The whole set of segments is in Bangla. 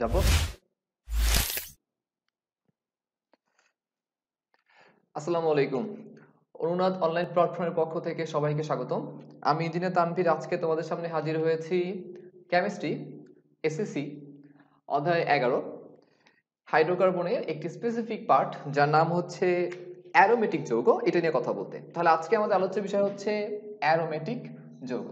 যাব। আসসালামু আলাইকুম। অনুনাদ অনলাইন প্ল্যাটফর্মের পক্ষ থেকে সবাইকে স্বাগতম। আমি ইঞ্জিনিয়ার তানভীর আজকে তোমাদের সামনে হাজির হয়েছি কেমিস্ট্রি এসএসসি অধ্যায় 11 হাইড্রোকার্বনের একটি স্পেসিফিক পার্ট যার নাম হচ্ছে অ্যারোমেটিক যৌগ, এটা নিয়ে কথা বলতে। তাহলে আজকে আমাদের আলোচ্য বিষয় হচ্ছে অ্যারোমেটিক যৌগ।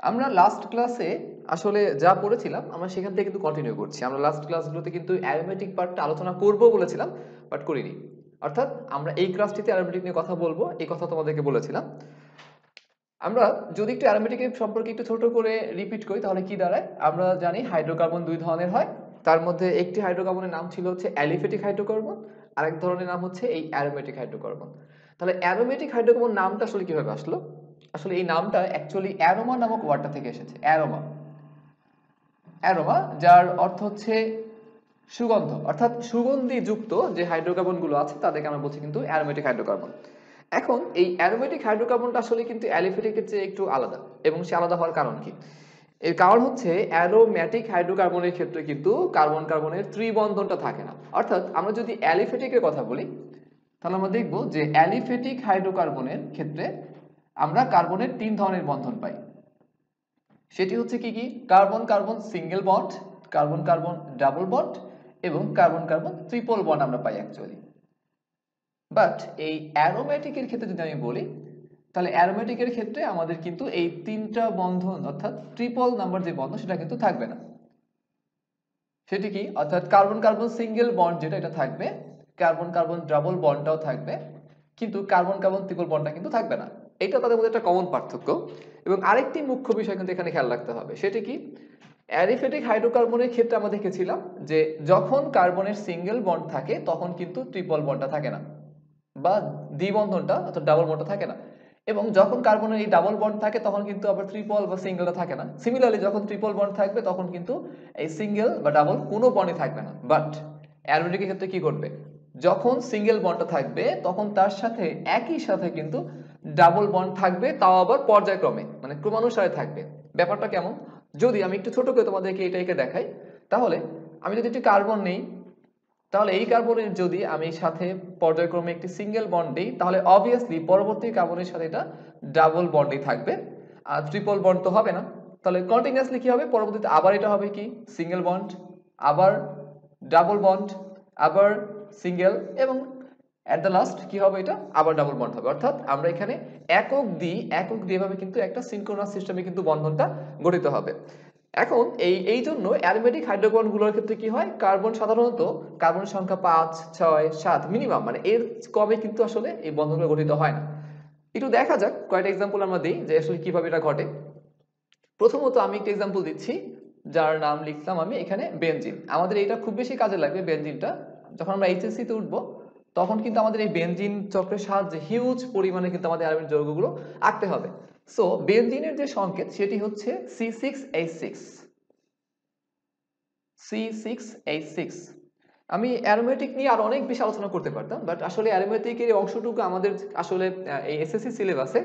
আমরা লাস্ট ক্লাসে আসলে যা পড়েছিলাম আমরা সেখান থেকে কিন্তু কন্টিনিউ করছি। আমরা লাস্ট ক্লাসগুলোতে কিন্তু অ্যারোমেটিক পার্টটা আলোচনা করব বলেছিলাম, বাট করিনি। অর্থাৎ আমরা এই ক্লাসটিতে অ্যারোমেটিক নিয়ে কথা বলবো, এই কথা তোমাদেরকে বলেছিলাম। আমরা যদি একটু অ্যারোমেটিকের সম্পর্কে একটু ছোট করে রিপিট করি তাহলে কি দাঁড়ায়? আমরা জানি হাইড্রোকার্বন দুই ধরনের হয়, তার মধ্যে একটি হাইড্রোকার্বনের নাম ছিল হচ্ছে অ্যালিফেটিক হাইড্রোকার্বন, আরেক ধরনের নাম হচ্ছে এই অ্যারোমেটিক হাইড্রোকার্বন। তাহলে অ্যারোমেটিক হাইড্রোকার্বন নামটা আসলে কিভাবে আসলো? আসলে এই নামটা অ্যাকচুয়ালি অ্যারোমা নামক ওয়ার্ডটা থেকে এসেছে। অ্যারোমা, অ্যারোমা যার অর্থ হচ্ছে সুগন্ধ, অর্থাৎ সুগন্ধি যুক্ত যে হাইড্রোকার্বনগুলো আছে তাদেরকে আমরা বলছি কিন্তু অ্যারোমেটিক হাইড্রোকার্বন। এখন এই অ্যারোমেটিক হাইড্রোকার্বনটা আসলে কিন্তু অ্যালিফেটিকের চেয়ে একটু আলাদা, এবং সে আলাদা হওয়ার কারণ কি? এর কারণ হচ্ছে অ্যারোমেটিক হাইড্রোকার্বনের ক্ষেত্রে কিন্তু কার্বন কার্বনের ত্রিবন্ধনটা থাকে না। অর্থাৎ আমরা যদি অ্যালিফেটিকের কথা বলি তাহলে আমরা দেখব যে অ্যালিফেটিক হাইড্রোকার্বনের ক্ষেত্রে আমরা কার্বনের তিন ধরনের বন্ধন পাই। সেটি হচ্ছে কি কি? Carbon carbon single bond, carbon carbon double bond এবং কার্বন কার্বন ট্রিপল বন্ড আমরা পাই অ্যাকচুয়ালি। বাট এই অ্যারোমেটিকের ক্ষেত্রে যদি আমি বলি তাহলে অ্যারোমেটিকের ক্ষেত্রে আমাদের কিন্তু এই তিনটা বন্ধন অর্থাৎ ট্রিপল নাম্বার যে বন্ধন সেটা কিন্তু থাকবে না। সেটি কি? অর্থাৎ কার্বন কার্বন সিঙ্গেল বন্ড যেটা এটা থাকবে, কার্বন কার্বন ডাবল বন্ডটাও থাকবে, কিন্তু কার্বন কার্বন ট্রিপল বন্ডটা কিন্তু থাকবে না। এটা তাদের মধ্যে একটা কমন পার্থক্য। এবং আরেকটি মুখ্য বিষয় কিন্তু এখানে খেয়াল রাখতে হবে, সেটি কি? অ্যালিফেটিক হাইড্রোকার্বনের ক্ষেত্রে আমরা দেখেছিলাম যে যখন কার্বনের সিঙ্গেল বন্ড থাকে তখন কিন্তু ট্রিপল বন্ডটা থাকে না, বা দ্বিবন্ধনটা অর্থাৎ ডাবল বন্ডটা থাকে না। এবং যখন কার্বনের এই ডাবল বন্ড থাকে তখন কিন্তু আবার ট্রিপল বা সিঙ্গেলটা থাকে না। সিমিলারলি যখন ট্রিপল বন্ড থাকবে তখন কিন্তু এই সিঙ্গেল বা ডাবল কোনো বন্ডই থাকবে না। বাট অ্যারোমেটিকের ক্ষেত্রে কি ঘটবে? যখন সিঙ্গেল বন্ডটা থাকবে তখন তার সাথে একই সাথে কিন্তু ডাবল বন্ড থাকবে, তাও আবার পর্যায়ক্রমে, মানে ক্রমানুসারে থাকবে। ব্যাপারটা কেমন? যদি আমি একটু ছোট করে তোমাদেরকে এটাকে দেখাই, তাহলে আমি যদি একটি কার্বন নেই, তাহলে এই কার্বনের যদি আমি সাথে পর্যায়ক্রমে একটি সিঙ্গেল বন্ড দিই তাহলে অবভিয়াসলি পরবর্তী কার্বনের সাথে এটা ডাবল বন্ডই থাকবে, আর ট্রিপল বন্ড তো হবে না। তাহলে কন্টিনিউয়াসলি কি হবে? পরবর্তীতে আবার এটা হবে কি? সিঙ্গেল বন্ড, আবার ডাবল বন্ড, আবার সিঙ্গেল, এবং এট দ্য লাস্ট কি হবে? এটা আবার ডাবল বন্ড হবে। অর্থাৎ আমরা এখানে একক দ্বি এভাবে কিন্তু একটা সিনক্রোনাস সিস্টেমে কিন্তু বন্ধনটা গঠিত হবে। এখন এই জন্য অ্যারোমেটিক হাইড্রোকার্বনগুলোর ক্ষেত্রে কি হয়? কার্বন সাধারণত কার্বনের সংখ্যা 5, 6, 7 মিনিমাম, মানে এর কমে কিন্তু আসলে এই বন্ধনগুলো গঠিত হয় না। একটু দেখা যাক, কয়েকটা এক্সাম্পল আমরা দিই যে আসলে কিভাবে এটা ঘটে। প্রথমত আমি একটা এক্সাম্পল দিচ্ছি, যার নাম লিখলাম আমি এখানে বেনজিন। আমাদের এটা খুব বেশি কাজে লাগবে বেনজিনটা, যখন আমরা এইচএসসি তে উঠবো তখন কিন্তু আমাদের এই বেনজিন চক্রের সাহায্যে হিউজ পরিমাণে কিন্তু আমাদের অ্যারোমেটিক যৌগগুলো আঁকতে হবে। সো বেনজিনের যে সংকেত সেটি হচ্ছে C6H6। C6H6। আমি অ্যারোমেটিক নিয়ে আরো অনেক বেশি আলোচনা করতে পারতাম, বাট আসলে অ্যারোমেটিকের এই অংশটুকু আমাদের আসলে এই এসএসসি সিলেবাসে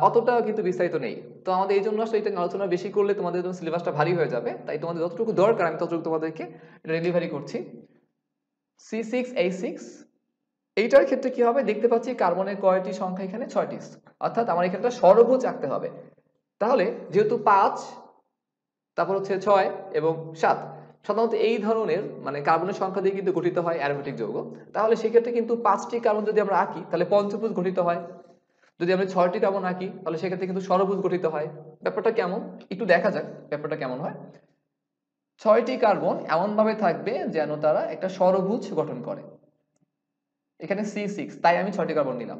অতটা কিন্তু বিস্তারিত নেই। তো আমাদের এই জন্য আসলে এটা নিয়ে আলোচনা বেশি করলে তোমাদের জন্য সিলেবাসটা ভারী হয়ে যাবে, তাই তোমাদের যতটুকু দরকার আমি ততটুকু তোমাদেরকে ডেলিভারি করছি। C6H6 এইটার ক্ষেত্রে কি হবে? দেখতে পাচ্ছি কার্বনের কয়টি সংখ্যা? এখানে 6টি। অর্থাৎ আমার এখানে একটা ষড়ভুজ আঁকতে হবে। তাহলে যেহেতু 5, তারপর হচ্ছে 6 এবং 7 সাধারণত এই ধরনের মানে কার্বনের সংখ্যা দিয়ে কিন্তু গঠিত হয় অ্যারোমেটিক যৌগ। তাহলে সেক্ষেত্রে কিন্তু 5টি কার্বন যদি আমরা আঁকি তাহলে পঞ্চভুজ গঠিত হয়। যদি আমরা 6টি কার্বন আঁকি তাহলে সেক্ষেত্রে কিন্তু ষড়ভুজ গঠিত হয়। ব্যাপারটা কেমন একটু দেখা যাক, ব্যাপারটা কেমন হয়। 6টি কার্বন এমন ভাবে থাকবে যেন তারা একটা ষড়ভুজ গঠন করে। এখানে C6, তাই আমি 6টি কার্বন নিলাম।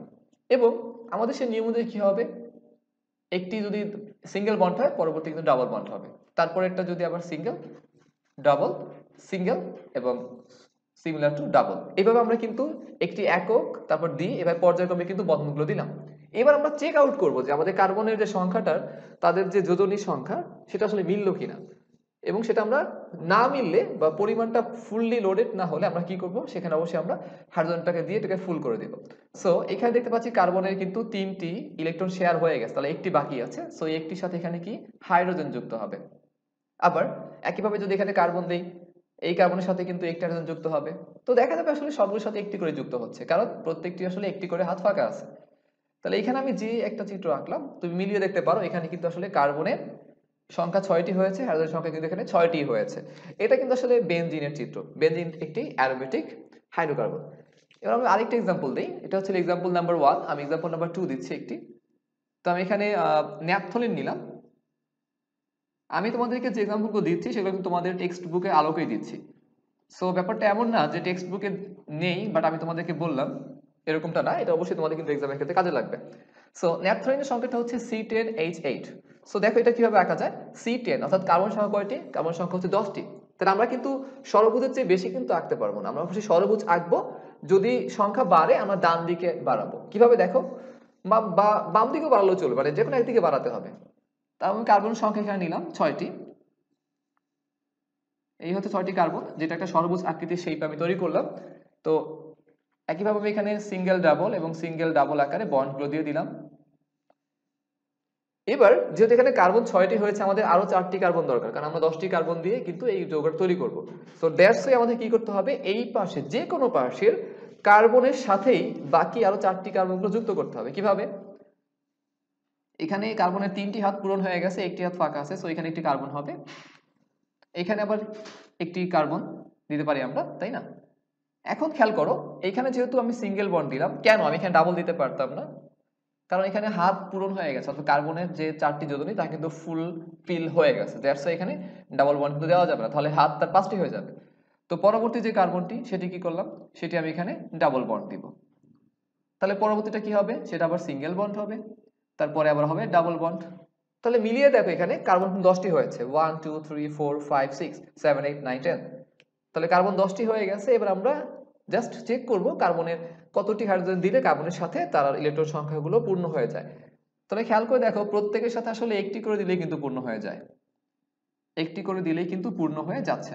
এবং আমাদের সেই নিয়ম অনুযায়ী কি হবে? একটি যদি সিঙ্গেল বন্ড হয় পরবর্তী কিন্তু ডাবল বন্ড হবে, তারপর একটা যদি আবার সিঙ্গেল, ডাবল, সিঙ্গেল এবং সিমিলার টু ডাবল, এইভাবে আমরা কিন্তু একটি একক তারপর দ্বি এভাবে পর্যায়ক্রমে কিন্তু বন্ধনগুলো দিলাম। এবার আমরা চেক আউট করব যে আমাদের কার্বনের যে সংখ্যাটার তাদের যে যোজনী সংখ্যা সেটা আসলে মিললো কিনা। এবং সেটা আমরা না মিললে বা পরিমাণটা ফুললি লোডেড না হলে আমরা কি করব, সেখানে অবশ্যই আমরা হাইড্রোজেনটাকে দিয়ে এটাকে ফুল করে দিব। সো এখানে দেখতে পাচ্ছি কার্বনের কিন্তু 3টি ইলেকট্রন শেয়ার হয়ে গেছে, তাহলে একটি বাকি আছে। সো এই একটির সাথে এখানে কি হাইড্রোজেন যুক্ত হবে। আবার একইভাবে যদি এখানে কার্বন দেই, এই কার্বনের সাথে কিন্তু একটি হাইড্রোজেন যুক্ত হবে। তো দেখা যাবে আসলে সবগুলোর সাথে একটি করে যুক্ত হচ্ছে, কারণ প্রত্যেকটি আসলে একটি করে হাত ফাঁকা আছে। তাহলে এখানে আমি যে একটা চিত্র আঁকলাম, তুমি মিলিয়ে দেখতে পারো, এখানে কিন্তু আসলে কার্বনের সংখ্যা 6টি হয়েছে, হাইড্রোজেনের সংখ্যা কিন্তু এখানে 6টি হয়েছে। এটা কিন্তু আসলে বেনজিনের চিত্র। বেনজিন একটি অ্যারোমেটিক হাইড্রোকার্বন। এবার আমি আরেকটা एग्जांपल দেই। এটা হচ্ছে एग्जांपल নাম্বার 1, আমি एग्जांपल নাম্বার 2 দিচ্ছি একটি। তো আমি এখানে ন্যাপথলিন নিলাম। আমি তোমাদেরকে যে एग्जांपल গুলো দিচ্ছি সেগুলো কিন্তু তোমাদের টেক্সট বুকে আলোকেই দিচ্ছি। সো ব্যাপারটা এমন না যে টেক্সট বুকে নেই বাট আমি তোমাদেরকে বললাম, এরকমটা না। এটা অবশ্যই তোমাদের কিন্তু এক্সামের ক্ষেত্রে কাজে লাগবে। সো ন্যাপথলিনের সংখ্যাটা হচ্ছে C10H8। সো দেখো এটা কিভাবে আঁকা যায়। C10 অর্থাৎ কার্বন সংখ্যা কয়টি? কার্বন সংখ্যা হচ্ছে 10টি। তাহলে আমরা কিন্তু ষড়ভুজের চেয়ে বেশি কিন্তু আঁকতে পারবো না, আমরা অবশ্যই ষড়ভুজ আঁকবো। যদি সংখ্যা বাড়ে আমরা ডান দিকে বাড়াবো। কিভাবে দেখো, বাম দিকেও বাড়ালেও চলবে, মানে যে কোনো একদিকে বাড়াতে হবে। তা আমি কার্বন সংখ্যা এখানে নিলাম 6টি। এই হচ্ছে 6টি কার্বন, যেটা একটা ষড়ভুজ আকৃতির শেপ আমি তৈরি করলাম। তো একইভাবে আমি এখানে সিঙ্গেল ডাবল এবং সিঙ্গেল ডাবল আকারে বন্ডগুলো দিয়ে দিলাম। এবার যেহেতু এখানে কার্বন 6টি হয়েছে, আমাদের আরো 4টি কার্বন দরকার, কারণ আমরা 10টি কার্বন দিয়ে কিন্তু এই যৌগটা তৈরি করব। সো দ্যাটস ওয়াই আমাদের কি করতে হবে, এই পাশে যে কোনো পাশের কার্বনের সাথেই বাকি আরো 4টি কার্বনগুলো যুক্ত করতে হবে। কিভাবে? এখানে কার্বনের 3টি হাত পূরণ হয়ে গেছে, একটি হাত ফাঁকা আছে, সো এখানে একটি কার্বন হবে। এখানে আবার একটি কার্বন দিতে পারি আমরা, তাই না? এখন খেয়াল করো, এখানে যেহেতু আমি সিঙ্গেল বন্ড দিলাম, কেন আমি এখানে ডাবল দিতে পারতাম না? কারণ এখানে হাত পূরণ হয়ে গেছে, অর্থাৎ কার্বনের যে 4টি যোজনী তা কিন্তু ফুল ফিল হয়ে গেছে। দ্যাটস ওয়াই এখানে ডাবল বন্ড কিন্তু দেওয়া যাবে না, তাহলে হাত তার 5টি হয়ে যাবে। তো পরবর্তী যে কার্বনটি সেটি কি করলাম, সেটি আমি এখানে ডাবল বন্ড দিব। তাহলে পরবর্তীটা কি হবে, সেটা আবার সিঙ্গেল বন্ড হবে, তারপরে আবার হবে ডাবল বন্ড। তাহলে মিলিয়ে দেখো এখানে কার্বন 10টি হয়েছে, 1 2 3 4 5 6 7 8 9 10। তাহলে কার্বন 10টি হয়ে গেছে। এবার আমরা জাস্ট চেক করব কার্বনের কতটি হাইড্রোজেন দিলে কার্বনের সাথে তার ইলেকট্রন সংখ্যাগুলো পূর্ণ হয়ে যায়। তাহলে খেয়াল করে দেখো, প্রত্যেকের সাথে আসলে একটি করে দিলেই কিন্তু পূর্ণ হয়ে যায়, একটি করে দিলেই কিন্তু পূর্ণ হয়ে যাচ্ছে।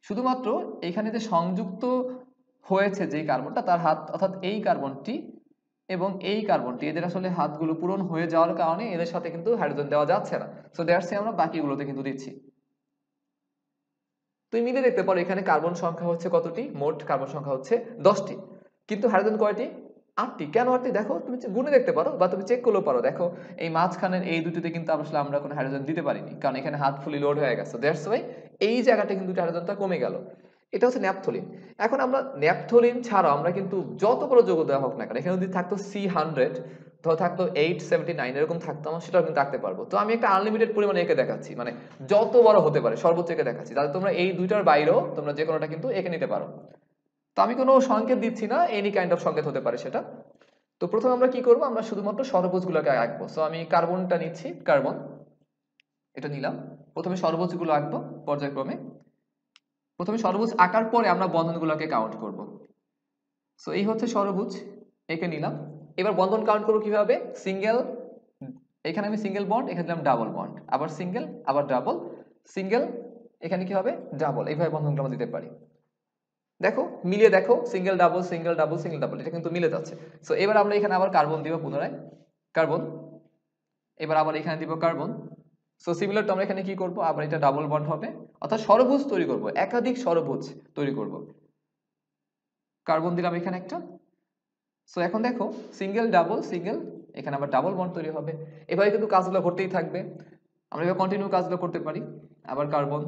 শুধুমাত্র এখানে যে সংযুক্ত হয়েছে যে কার্বনটা, তার হাত অর্থাৎ এই কার্বনটি এবং এই কার্বনটি, এদের আসলে হাতগুলো পূরণ হয়ে যাওয়ার কারণে এদের সাথে কিন্তু হাইড্রোজেন দেওয়া যাচ্ছে না। সো দ্যাটস আমরা বাকিগুলোতে কিন্তু দিচ্ছি। তুমি মিলে দেখতে পারো এখানে কার্বন সংখ্যা হচ্ছে কতটি, মোট কার্বন সংখ্যা হচ্ছে 10টি, কিন্তু হাইড্রোজেন কয়টি? 8টি। কেন 8টি? দেখো, তুমি গুণে দেখতে পারো বা তুমি চেক করলেও পারো। দেখো এই মাঝখানের এই দুটিতে কিন্তু আসলে আমরা কোনো হাইড্রোজেন দিতে পারিনি, কারণ এখানে হাত ফুলি লোড হয়ে গেছে। দ্যাটস ওয়াই এই জায়গাটা কিন্তু হাইড্রোজেনটা কমে গেল। এটা হচ্ছে ন্যাপথলিন। এখন আমরা ন্যাপথলিন ছাড়াও আমরা কিন্তু যত বড় যৌগ দেওয়া হোক না কেন, এখানে যদি থাকতো C100, ধরো থাকতো 879, এরকম থাকতো, আমরা সেটাও কিন্তু আঁকতে পারবো। তো আমি একটা আনলিমিটেড পরিমাণে এঁকে দেখাচ্ছি, মানে যত বড় হতে পারে সর্বোচ্চ এঁকে দেখাচ্ছি, তাহলে তোমরা এই দুইটার বাইরেও তোমরা যে কোনোটা কিন্তু এঁকে নিতে পারো। তো আমি কোনো সংকেত দিচ্ছি না, এনি কাইন্ড অফ সংকেত হতে পারে সেটা। তো প্রথমে আমরা কি করব, আমরা শুধুমাত্র ষড়ভুজগুলোকে আঁকবো। সো আমি কার্বনটা নিচ্ছি, কার্বন এটা নিলাম। প্রথমে ষড়ভুজগুলো আঁকবো পর্যায়ক্রমে। প্রথমে ষড়ভুজ আঁকার পরে আমরা বন্ধনগুলোকে কাউন্ট করব। সো এই হচ্ছে ষড়ভুজ, এঁকে নিলাম। এবার বন্ধন কাউন্ট করব কিভাবে, সিঙ্গেল, এখানে আমি সিঙ্গেল বন্ড, এখানে দিলাম ডাবল বন্ড, আবার সিঙ্গেল, আবার ডাবল, সিঙ্গেল, এখানে কি হবে ডাবল, এইভাবে বন্ধনগুলো আমরা দিতে পারি। দেখো মিলিয়ে দেখো, single double single double single double, এটা কিন্তু মিলে যাচ্ছে। সো এবার আমরা এখানে আবার কার্বন দিব, পুনরায় কার্বন, এবার আবার এখানে দিব কার্বন। সো সিমিলার টু আমরা এখানে কি করব, আবার এটা ডাবল বন্ড হবে, অর্থাৎ ষড়ভুজ তৈরি করব, একাধিক ষড়ভুজ তৈরি করব। কার্বন দিলাম এখানে একটা। সো এখন দেখো সিঙ্গেল ডাবল সিঙ্গেল, এখানে আবার ডাবল বন্ড তৈরি হবে। এভাবে কিন্তু কাজগুলো করতেই থাকবে, আমরা এভাবে কন্টিনিউ কাজগুলো করতে পারি। আবার কার্বন,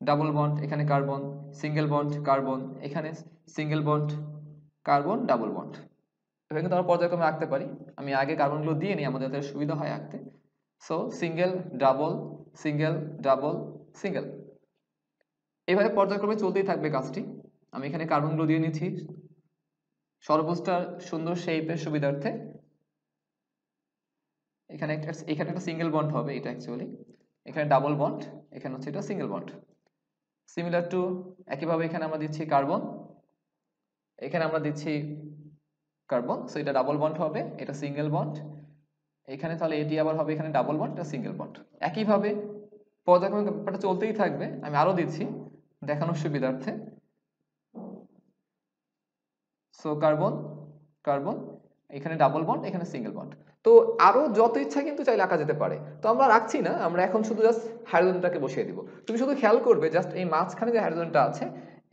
ডাবল বন্ড, এখানে কার্বন, সিঙ্গেল বন্ড কার্বন, এখানে single bond carbon, double bond. এভাবে কিন্তু আমরা পর্যায়ক্রমে আঁকতে পারি। আমি আগে কার্বনগুলো দিয়ে নিই, আমাদের যাতে সুবিধা হয় আঁকতে। So single double single double single, এভাবে পর্যায়ক্রমে চলতেই থাকবে কাজটি। আমি এখানে কার্বনগুলো দিয়ে নিচ্ছি ষড়ভুজটা সুন্দর শেপের সুবিধার্থে। এখানে একটা সিঙ্গেল বন্ড হবে, এটা অ্যাকচুয়ালি এখানে ডাবল বন্ড, এখানে হচ্ছে এটা সিঙ্গেল বন্ড। সিমিলার টু একইভাবে এখানে আমরা দিচ্ছি কার্বন, এখানে আমরা দিচ্ছি কার্বন। সো এটা ডাবল বন্ড হবে, এটা সিঙ্গেল বন্ড, এখানে তাহলে এটি আবার হবে এখানে ডাবল বন্ড, এটা সিঙ্গেল বন্ড। একইভাবে পর্যায়ক্রমে ব্যাপারটা চলতেই থাকবে, আমি আরো দিচ্ছি দেখানোর সুবিধার্থে। সো কার্বন কার্বন, এখানে ডাবল বন্ড, এখানে সিঙ্গেল বন্ড। তো আরো যত ইচ্ছা কিন্তু চাইলে আঁকা যেতে পারে, তো আমরা রাখছি না, আমরা এখন শুধু জাস্ট হাইড্রোজেনটাকে বসিয়ে দিব। তুমি শুধু খেয়াল করবে জাস্ট এই মাঝখানে যে হাইড্রোজেনটা আছে,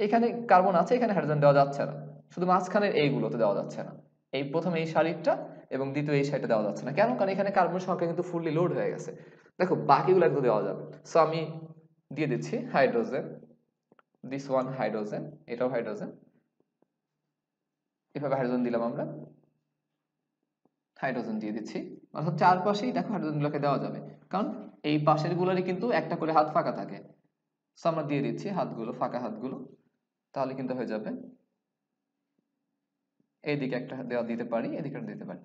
এখানে কার্বন আছে, এখানে হাইড্রোজেন দেওয়া যাচ্ছে না, শুধু মাঝখানের এইগুলোতে দেওয়া যাচ্ছে না, এই প্রথম এই সারিটা এবং দ্বিতীয় এই সারিটা দেওয়া যাচ্ছে না। কেন? কারণ এখানে কার্বনের সংখ্যা কিন্তু ফুললি লোড হয়ে গেছে। দেখো বাকিগুলো একদম দেওয়া যাবে। সো আমি দিয়ে দিচ্ছি হাইড্রোজেন, দিস ওয়ান হাইড্রোজেন, এটাও হাইড্রোজেন, এভাবে হাইড্রোজেন দিলাম আমরা, হাইড্রোজেন দিয়ে দিচ্ছি। অর্থাৎ চারপাশেই দেখো হাইড্রোজেনগুলোকে দেওয়া যাবে, কারণ এই পাশের গুলোরই কিন্তু একটা করে হাত ফাঁকা থাকে। সো আমরা দিয়ে দিচ্ছি হাতগুলো, ফাঁকা হাতগুলো, তাহলে কিন্তু হয়ে যাবে। এইদিকে একটা দেওয়া দিতে পারি, এদিকে একটা দিতে পারি।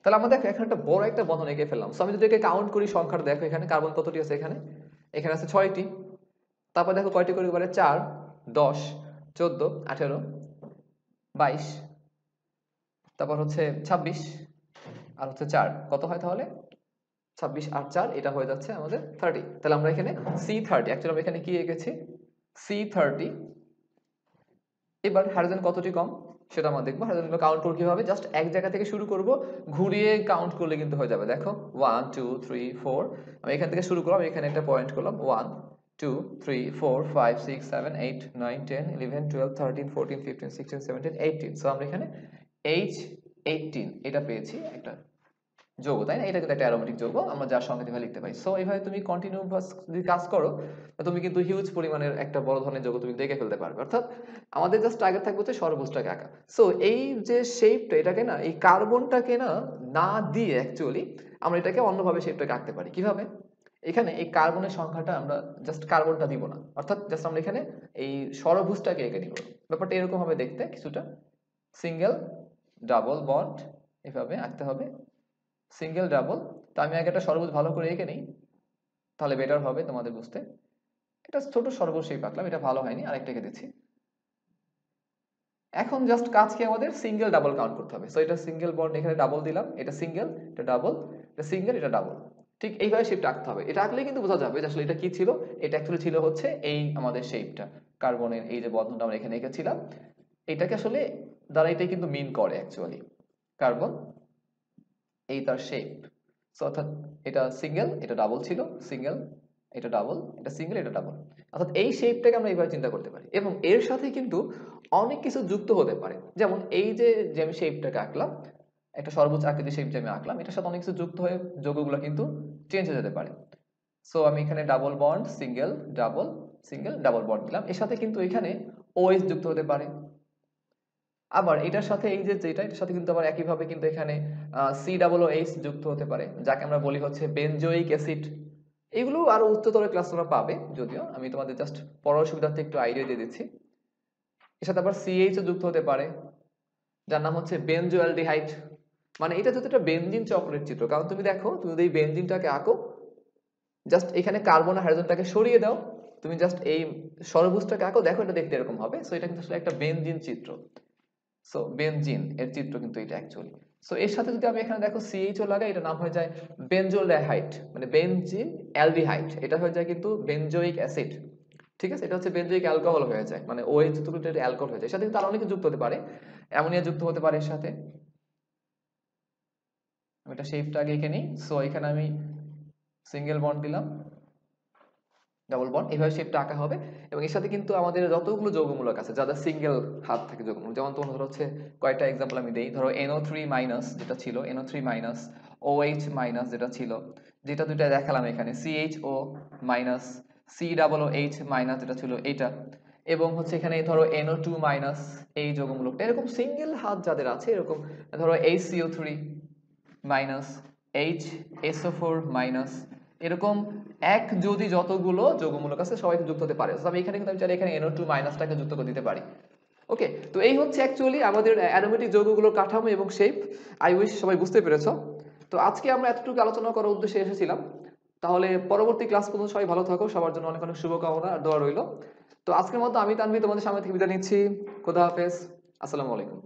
তাহলে আমরা দেখো এখানে একটা বড় একটা বন্ধন এঁকে ফেললাম। সো আমি যদি একে কাউন্ট করি সংখ্যাটা দেখো, এখানে কার্বন কতটি আছে, এখানে এখানে আছে 6টি। তারপর দেখো কয়টি করে পারে, 4, 10, 14, 18, 22, তারপর হচ্ছে 26, আর হচ্ছে 4, কত হয় তাহলে 26 আর 4, এটা হয়ে যাচ্ছে আমাদের 30। তাহলে আমরা এখানে C30, অ্যাকচুয়ালি আমরা এখানে কি এঁকেছি C30। এবার হাইড্রোজেন কতটি কম সেটা আমরা দেখবো। হাইড্রোজেনগুলো কাউন্ট করব কিভাবে, জাস্ট এক জায়গা থেকে শুরু করব, ঘুরিয়ে কাউন্ট করলে কিন্তু হয়ে যাবে। দেখো 1 2 3 4, আমি এখান থেকে শুরু করলাম, এখানে একটা পয়েন্ট করলাম, 1 2 3 4 5 6 7 8 9 10 11 12 13 14 15 16 17 18। সো আমরা এখানে H18 এটা পেয়েছি, একটা যৌগ, তাই না? এটা কিন্তু একটা অ্যারোমেটিক যৌগ, আমরা যার সংকেত এভাবে লিখতে পারি। সো এইভাবে তুমি কন্টিনিউয়াস যদি কাজ করো, তুমি কিন্তু হিউজ পরিমাণের একটা বড় ধরনের যৌগ তুমি দেখে ফেলতে পারবে। অর্থাৎ আমাদের জাস্ট টার্গেট থাকবে হচ্ছে সর্বোচ্চটাকে আঁকা। সো এই যে শেপটা, এটাকে না, এই কার্বনটাকে না দিয়ে অ্যাকচুয়ালি আমরা এটাকে অন্যভাবে শেপটাকে আঁকতে পারি। কিভাবে? এখানে এই কার্বনের সংখ্যাটা আমরা জাস্ট কার্বনটা দিব না, অর্থাৎ জাস্ট আমরা এখানে এই ষড়ভুজটাকে এঁকে নিব। ব্যাপারটা এরকম হবে দেখতে কিছুটা, সিঙ্গেল ডাবল বন্ড এভাবে আঁকতে হবে, সিঙ্গেল ডাবল। তো আমি আগে একটা ষড়ভুজ ভালো করে এঁকে নিই, তাহলে বেটার হবে তোমাদের বুঝতে। এটা ছোট ষড়ভুজ শেপ আঁকলাম, এটা ভালো হয়নি, আরেকটা এঁকে দিচ্ছি। এখন জাস্ট কাজ কি, আমাদের সিঙ্গেল ডাবল কাউন্ট করতে হবে। সো এটা সিঙ্গেল বন্ড, এখানে ডাবল দিলাম, এটা সিঙ্গেল, এটা ডাবল, এটা সিঙ্গেল, এটা ডাবল। ঠিক এইভাবে শেপটা আঁকতে হবে। এটা আঁকলে কিন্তু বোঝা যাবে যে আসলে এটা কি ছিল। এটা অ্যাকচুয়ালি ছিল হচ্ছে এই আমাদের শেপটা, কার্বনের এই যে বন্ধনটা আমরা এখানে এঁকেছিলাম, এটাকে আসলে দ্বারা এটাই কিন্তু মিন করে অ্যাকচুয়ালি কার্বন, এই তার শেপ। সো অর্থাৎ এটা সিঙ্গেল, এটা ডাবল ছিল, সিঙ্গেল, এটা ডাবল, এটা সিঙ্গেল, এটা ডাবল। অর্থাৎ এই শেপটাকে আমরা এইভাবে চিন্তা করতে পারি, এবং এর সাথে কিন্তু অনেক কিছু যুক্ত হতে পারে। যেমন এই যে যে আমি শেপটাকে আঁকলাম, একটা সর্বোচ্চ আকৃতির শেপ যে আমি আঁকলাম, এটার সাথে অনেক কিছু যুক্ত হয়ে যৌগগুলো কিন্তু চেঞ্জ হয়ে যেতে পারে। সো আমি এখানে double bond, single double bond দিলাম, এর সাথে কিন্তু এখানে OH যুক্ত হতে পারে। আবার এটার সাথে এই যে যেটা, এটার সাথে কিন্তু আবার একইভাবে কিন্তু এখানে COOH যুক্ত হতে পারে, যাকে আমরা বলি হচ্ছে বেনজোইক অ্যাসিড। এগুলো আরো উচ্চতর ক্লাস তোমরা পাবে, যদিও আমি তোমাদের জাস্ট পড়ার সুবিধার্থে একটু আইডিয়া দিয়ে দিচ্ছি। এর সাথে আবার CH ও যুক্ত হতে পারে, যার নাম হচ্ছে বেনজোঅ্যালডিহাইড। মানে এটা যদি একটা বেনজিন চক্রের চিত্র, কারণ তুমি দেখো, তুমি যদি এই বেনজিনটাকে আঁকো, জাস্ট এখানে কার্বন আর হাইড্রোজেনটাকে সরিয়ে দাও, তুমি জাস্ট এই ষড়ভুজটাকে আঁকো, দেখো এটা দেখতে এরকম হবে। সো এটা কিন্তু আসলে একটা বেনজিন চিত্র। সো বেনজিন এর চিত্র কিন্তু এটা অ্যাকচুয়ালি। সো এর সাথে যদি আমি এখানে দেখো CHO লাগাই, এটা নাম হয়ে যায় বেনজোলডাইহাইড, মানে বেনজিন অ্যালডিহাইড, এটা হয়ে যায় কিন্তু বেনজোইক অ্যাসিড। ঠিক আছে, এটা হচ্ছে বেনজোইক অ্যালকোহল হয়ে যায়, মানে OH যুক্ত এটা অ্যালকোহল হয়ে যায়। এর সাথে কিন্তু আরো অনেক যুক্ত হতে পারে, অ্যামোনিয়া যুক্ত হতে পারে এর সাথে। আমি এটা শেপটা আগে এঁকে নিই। সো এখানে আমি সিঙ্গেল বন্ড দিলাম, ডাবল বন্ড, এইভাবে শেপটা আঁকা হবে। এবং এর সাথে কিন্তু আমাদের যতগুলো যৌগমূলক আছে, যাদের সিঙ্গেল হাত থাকে যৌগমূলক, যেমন তোমার ধরো হচ্ছে কয়েকটা এক্সাম্পল আমি দেই। ধরো NO3- যেটা ছিল, NO3-, OH- যেটা ছিল, যেটা দুইটা দেখালাম এখানে, CHO-, COOH- যেটা ছিল এটা, এবং হচ্ছে এখানে ধরো NO2- এই যৌগমূলকটা, এরকম সিঙ্গেল হাত যাদের আছে, এরকম ধরো HCO3-, HSO4-, এরকম এক যদি যতগুলো যৌগমূলক আছে সবাই যুক্ত হতে পারে। আমি এখানে কিন্তু আমি চাইলে এখানে NO2- টাকে যুক্ত করে দিতে পারি। ওকে, তো এই হচ্ছে অ্যাকচুয়ালি আমাদের অ্যারোমেটিক যৌগগুলোর কাঠামো এবং শেপ। আই উইশ সবাই বুঝতে পেরেছো। তো আজকে আমরা এতটুকু আলোচনা করার উদ্দেশ্যে এসেছিলাম। তাহলে পরবর্তী ক্লাস পর্যন্ত সবাই ভালো থাকো, সবার জন্য অনেক অনেক শুভকামনা আর দোয়া রইল। তো আজকের মতো আমি তানভীর তোমাদের সামনে থেকে বিদায় নিচ্ছি। খোদা হাফেজ, আসসালামু আলাইকুম।